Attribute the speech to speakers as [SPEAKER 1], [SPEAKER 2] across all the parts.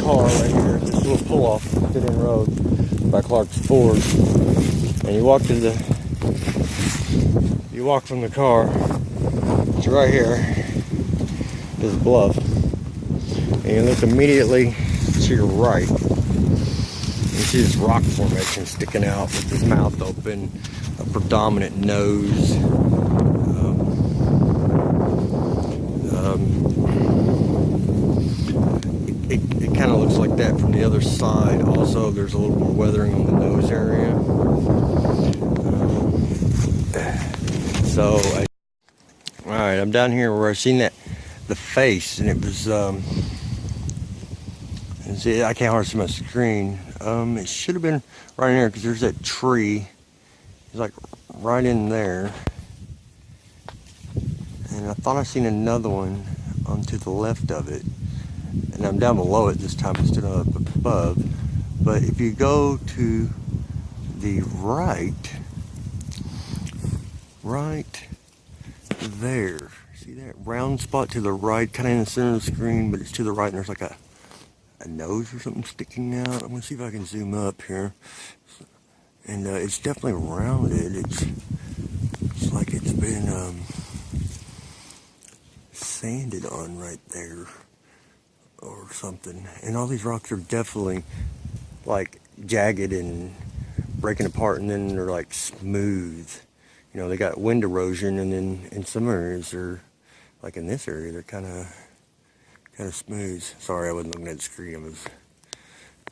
[SPEAKER 1] car right here, this little pull-off, dead-end road by Clark's Ford. And you walk from the car, it's right here, this bluff. And you look immediately to your right. You see this rock formation sticking out with his mouth open, a predominant nose. It kind of looks like that from the other side. Also, there's a little more weathering on the nose area. Alright, I'm down here where I seen the face, and it was and see, I can't hardly see my screen. It should have been right in there because there's that tree. It's like right in there. And I thought I seen another one onto the left of it. And I'm down below it this time instead of up above. But if you go to the right there, see that round spot to the right, kind of in the center of the screen, but it's to the right, and there's like a nose or something sticking out. I'm gonna see if I can zoom up here. And it's definitely rounded. It's like it's been sanded on right there or something. And all these rocks are definitely like jagged and breaking apart, and then they're like smooth. You know, they got wind erosion, and then in some areas they're like in this area they're kind of smooth. Sorry, I wasn't looking at the screen. I was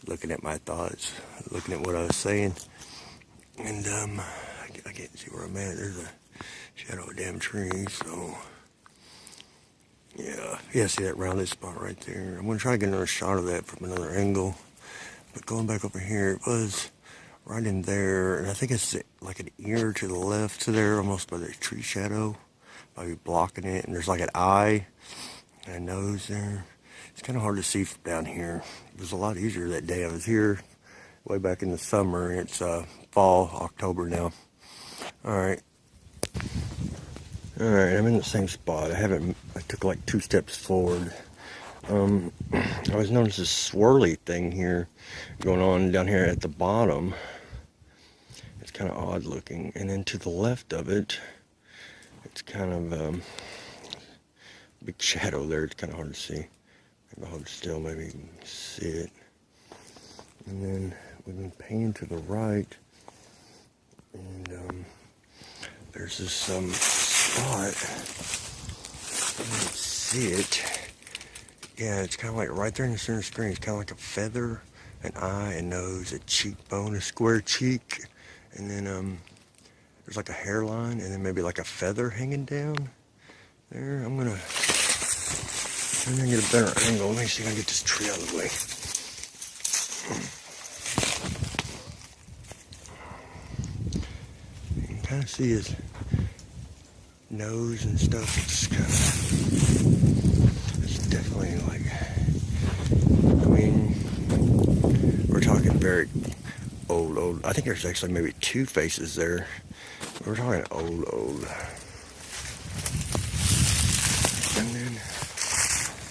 [SPEAKER 1] looking at my thoughts, looking at what I was saying. And I can't see where I'm at. There's a shadow of a damn tree. So yeah, see that rounded spot right there. I'm gonna try to get another shot of that from another angle. But going back over here, it was right in there, and I think it's like an ear to the left to there, almost by the tree shadow, maybe blocking it. And there's like an eye and a nose there. It's kind of hard to see from down here. It was a lot easier that day. I was here way back in the summer, and it's fall, October now. Alright, I'm in the same spot. I took like 2 steps forward. I always noticed this swirly thing here going on down here at the bottom. It's kind of odd looking. And then to the left of it, it's kind of big shadow there. It's kind of hard to see. Maybe I'll hold it still, maybe you can see it. And then we've been panning to the right, and there's this spot. I don't see it. Yeah, it's kind of like right there in the center screen. It's kind of like a feather, an eye, a nose, a cheekbone, a square cheek, and then there's like a hairline, and then maybe like a feather hanging down there. I'm gonna get a better angle. Let me see if I can get this tree out of the way. You can kind of see his nose and stuff. It's kind of, it's definitely like, I mean, we're talking very old. I think there's actually maybe 2 faces there. We're talking old. And then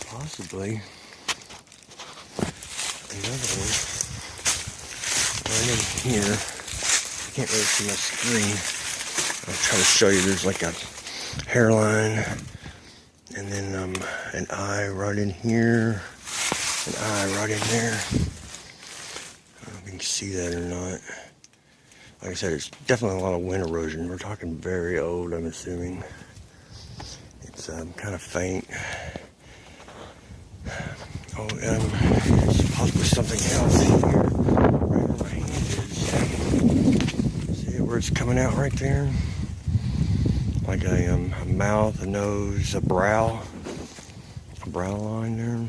[SPEAKER 1] possibly another one right in here. I can't really see my screen. I'll try to show you. There's like a hairline, and then an eye right in here, an eye right in there. I don't know if you can see that or not. Like I said, it's definitely a lot of wind erosion. We're talking very old, I'm assuming. It's kind of faint. Oh, there's possibly something else here. Right where my hand is. See where it's coming out right there? Like a mouth, a nose, a brow line there.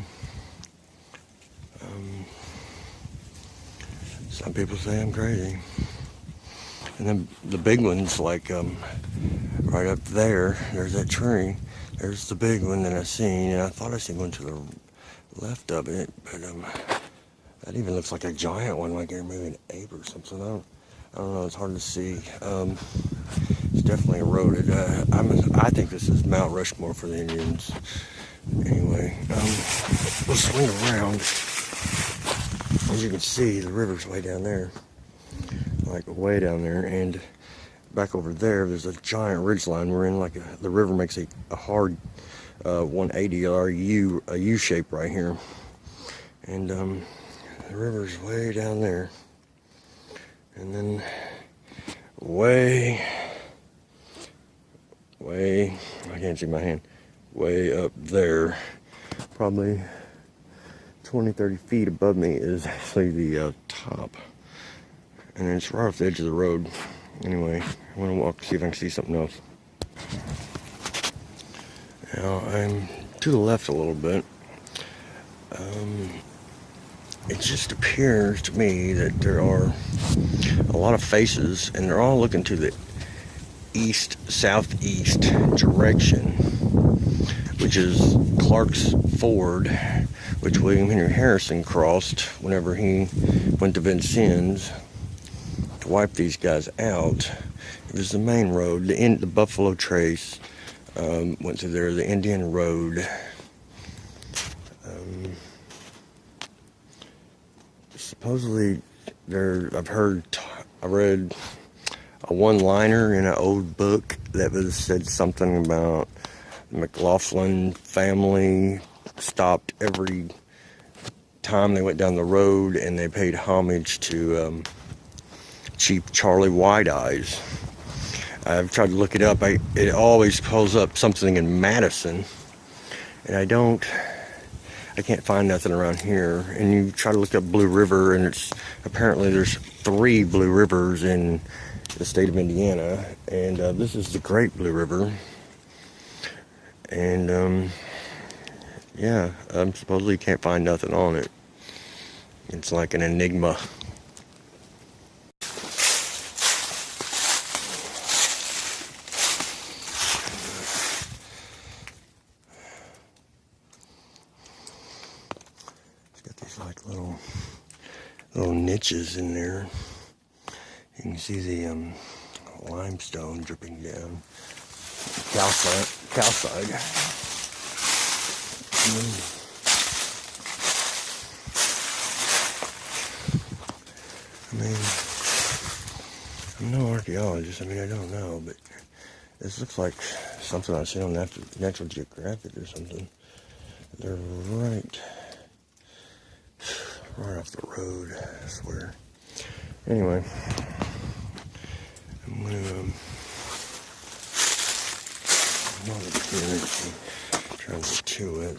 [SPEAKER 1] Some people say I'm crazy. And then the big one's like right up there. There's that tree. There's the big one that I seen, and I thought I seen one to the left of it, but that even looks like a giant one, like maybe an ape or something. I don't know. It's hard to see. It's definitely eroded. I think this is Mount Rushmore for the Indians. Anyway, we'll swing around. as you can see, the river's way down there, like way down there, and back over there, there's a giant ridge line. We're in like the river makes a hard 180 or a U shape right here, and the river's way down there, and then way, I can't see my hand, way up there, probably 20-30 feet above me is actually the top, and it's right off the edge of the road. Anyway, I want to walk, see if I can see something else. Now, I'm to the left a little bit. It just appears to me that there are a lot of faces, and they're all looking to the southeast direction, which is Clark's Ford, which William Henry Harrison crossed whenever he went to Vincennes to wipe these guys out. It was the main road. The Buffalo Trace went through there. The Indian Road. Supposedly, I read a one-liner in an old book that said something about the McLaughlin family stopped every time they went down the road and they paid homage to Chief Charlie White Eyes. I've tried to look it up. It always pulls up something in Madison, and I can't find nothing around here. And you try to look up Blue River, and apparently there's 3 Blue Rivers in the state of Indiana, and this is the Great Blue River. And yeah, supposedly can't find nothing on it. It's like an enigma. Like little niches in there. You can see the limestone dripping down, calcite. I mean, I'm no archaeologist. I mean, I don't know, but this looks like something I've seen on Natural Geographic or something. They're right off the road, I swear. Anyway, I'm gonna try to get to it.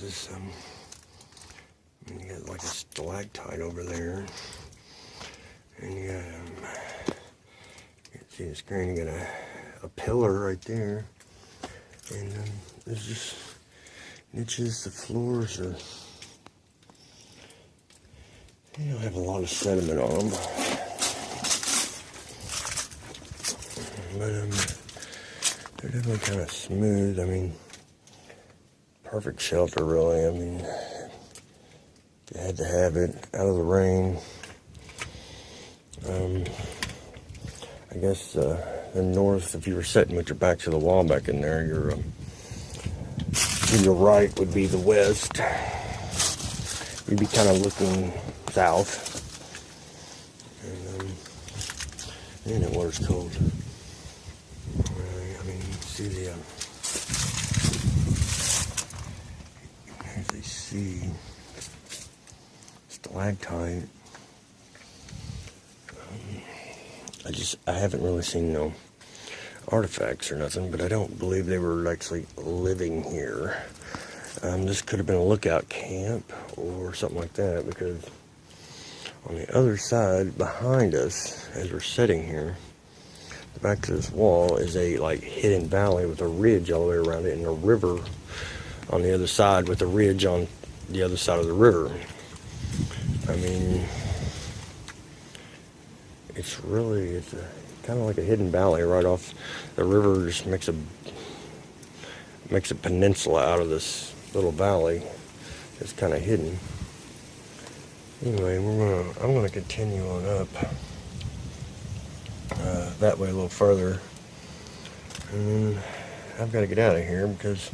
[SPEAKER 1] You got like a stalactite over there, and you can see the screen. You got a pillar right there, and there's just niches. The floors are. They don't have a lot of sediment on them, but they're definitely kind of smooth. I mean, perfect shelter, really. I mean, you had to have it out of the rain. I guess the north, if you were sitting with your back to the wall back in there, to your right would be the west. You'd be kind of looking south, and the water's cold. I mean, you see as they see stalactite. I haven't really seen no artifacts or nothing, but I don't believe they were actually living here. This could have been a lookout camp or something like that, because on the other side behind us, as we're sitting here, back to this wall is a hidden valley with a ridge all the way around it, and a river on the other side with a ridge on the other side of the river. I mean, it's kind of like a hidden valley right off the river. Just makes a peninsula out of this little valley. It's kind of hidden. Anyway, I'm gonna continue on up that way a little further, and then I've got to get out of here because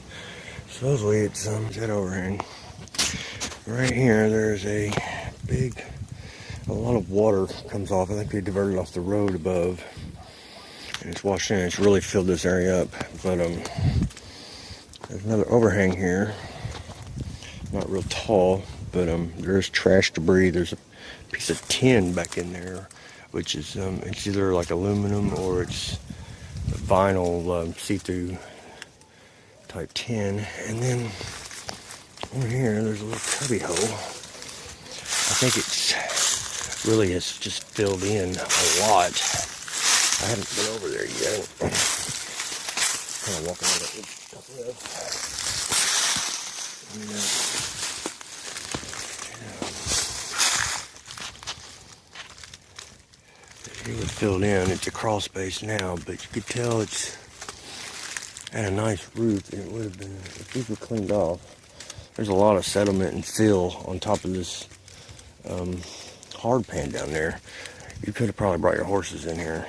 [SPEAKER 1] supposedly it's jet overhang. Right here, there's a big A lot of water comes off. I think they diverted off the road above, and it's washed in. It's really filled this area up. But there's another overhang here. Not real tall, but there's trash debris. There's a piece of tin back in there, which is it's either like aluminum or it's vinyl see-through type tin. And then over here, there's a little cubby hole. I think it's really has just filled in a lot. I haven't been over there yet. Kind of walking on it. It was filled in. It's a crawl space now, but you could tell it's had a nice roof. It would have been, if these were cleaned off. There's a lot of sediment and fill on top of this hard pan down there. You could have probably brought your horses in here.